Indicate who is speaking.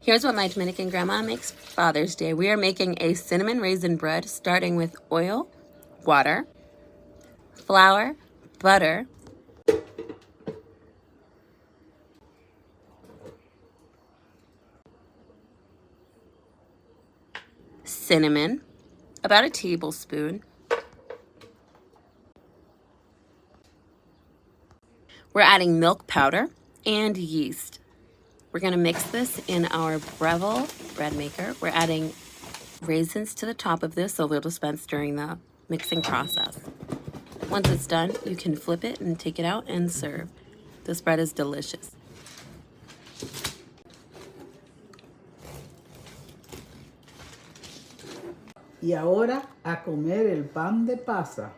Speaker 1: Here's what my Dominican grandma makes for Father's Day. We are making a cinnamon raisin bread starting with oil, water, flour, butter, cinnamon, about a tablespoon. We're adding milk powder and yeast. We're going to mix this in our Breville bread maker. We're adding raisins to the top of this so they'll dispense during the mixing process. Once it's done, you can flip it and take it out and serve. This bread is delicious.
Speaker 2: Y ahora a comer el pan de pasa.